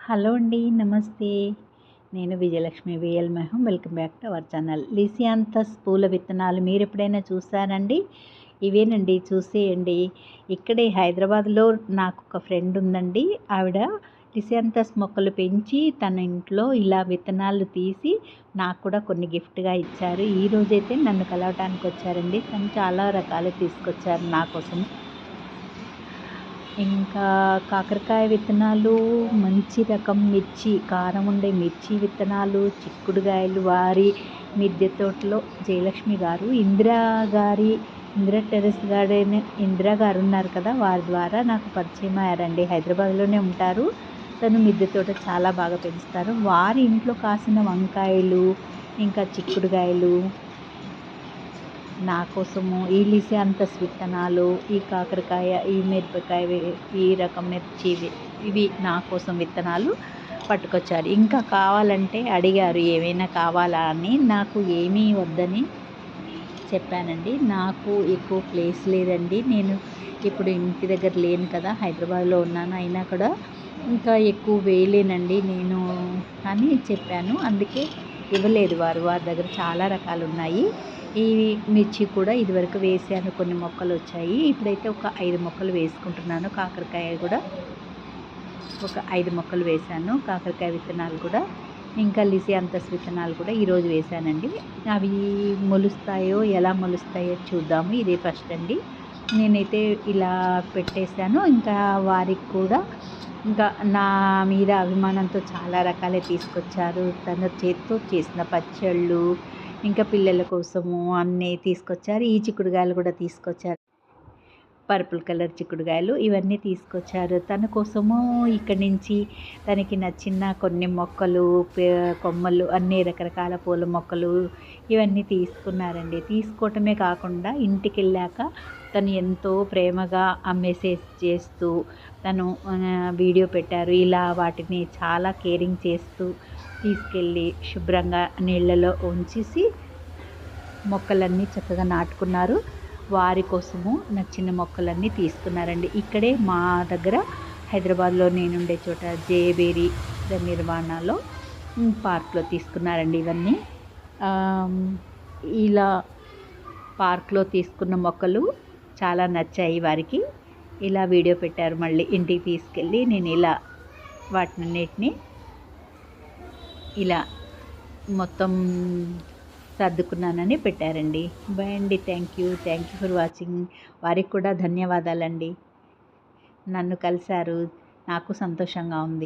Hello అండి, నమస్తే. నేను విజయలక్ష్మి విఎల్ మెహం. Welcome back to our channel. Lisianthus పూల విత్తనాలు మీరు ఎప్పుడైనా చూసారండి? ఇవేనండి, చూసేయండి. ఇక్కడే హైదరాబాద్లో నాకు ఒక ఫ్రెండ్ ఉందండి. ఆవిడ లిసియాంథస్ మొక్కలు పెంచి తన ఇంట్లో ఇలా విత్తనాలు తీసి నాకు కూడా కొన్ని గిఫ్ట్గా ఇచ్చారు. ఈరోజైతే నన్ను కలవటానికి వచ్చారండి. తను చాలా రకాలు తీసుకొచ్చారు నా కోసం. ఇంకా కాకరకాయ విత్తనాలు, మంచి రకం మిర్చి, కారం ఉండే మిర్చి విత్తనాలు, చిక్కుడుగాయలు, వారి మిద్దె తోటలో జయలక్ష్మి గారు, ఇందిరా టెర్రస్ గార్డెన్ ఇందిరా గారు ఉన్నారు కదా, వారి ద్వారా నాకు పరిచయం అయ్యారండి. హైదరాబాద్లోనే ఉంటారు. తను మిద్దె తోట చాలా బాగా పెంచుతారు. వారి ఇంట్లో కాసిన వంకాయలు, ఇంకా చిక్కుడుగాయలు నా కోసము, ఈ లిసియాంథస్ విత్తనాలు, ఈ కాకరకాయ, ఈ మిరపకాయ, ఈ రకం మిర్చి, ఇవి నా కోసం విత్తనాలు పట్టుకొచ్చారు. ఇంకా కావాలంటే అడిగారు ఏమైనా కావాలా అని. నాకు ఏమీ వద్దని చెప్పానండి. నాకు ఎక్కువ ప్లేస్ లేదండి. నేను ఇప్పుడు ఇంటి దగ్గర లేను కదా, హైదరాబాద్లో ఉన్నాను. అయినా కూడా ఇంకా ఎక్కువ వేయలేనండి నేను అని చెప్పాను. అందుకే ఇవ్వలేదు. వారి దగ్గర చాలా రకాలు ఉన్నాయి. ఈ మిర్చి కూడా ఇదివరకు వేసాను, కొన్ని మొక్కలు వచ్చాయి. ఇప్పుడైతే ఒక 5 మొక్కలు వేసుకుంటున్నాను. కాకరకాయ కూడా ఒక 5 మొక్కలు వేశాను. కాకరకాయ విత్తనాలు కూడా, ఇంకా లిసియాంథస్ విత్తనాలు కూడా ఈరోజు వేశానండి. అవి మొలుస్తాయో ఎలా మొలుస్తాయో చూద్దాము. ఇదే ఫస్ట్ అండి. నేనైతే ఇలా పెట్టేశాను. ఇంకా వారికి కూడా ఇంకా నా మీద అభిమానంతో చాలా రకాలే తీసుకొచ్చారు. తన చేతితో చేసిన పచ్చళ్ళు, ఇంకా పిల్లల కోసము అన్నీ తీసుకొచ్చారు. ఈ చిక్కుడుగాయలు కూడా తీసుకొచ్చారు, పర్పుల్ కలర్ చిక్కుడుగాయలు. ఇవన్నీ తీసుకొచ్చారు తన కోసము. ఇక్కడి నుంచి తనకి నచ్చిన కొన్ని మొక్కలు, కొమ్మలు, అన్ని రకరకాల పూల మొక్కలు ఇవన్నీ తీసుకున్నారండి. తీసుకోవటమే కాకుండా ఇంటికి వెళ్ళాక తను ఎంతో ప్రేమగా ఆ మెసేజ్ చేస్తూ తను వీడియో పెట్టారు. ఇలా వాటిని చాలా కేరింగ్ చేస్తూ తీసుకెళ్ళి శుభ్రంగా నీళ్ళలో ఉంచేసి మొక్కలన్నీ చక్కగా నాటుకున్నారు. వారి కోసము నచ్చిన మొక్కలన్నీ తీసుకున్నారండి. ఇక్కడే మా దగ్గర హైదరాబాద్లో నేనుండే చోట జేబేరి నిర్మాణాలో పార్క్లో తీసుకున్నారండి. ఇవన్నీ ఇలా పార్క్లో తీసుకున్న మొక్కలు చాలా నచ్చాయి వారికి. ఇలా వీడియో పెట్టారు. మళ్ళీ ఇంటికి తీసుకెళ్ళి నేను ఇలా వాటినన్నిటిని ఇలా మొత్తం సర్దుకున్నానని పెట్టారండి. బాయ్ అండి. Thank you for watching. వారికి కూడా ధన్యవాదాలండి. నన్ను కలిశారు, నాకు సంతోషంగా ఉంది.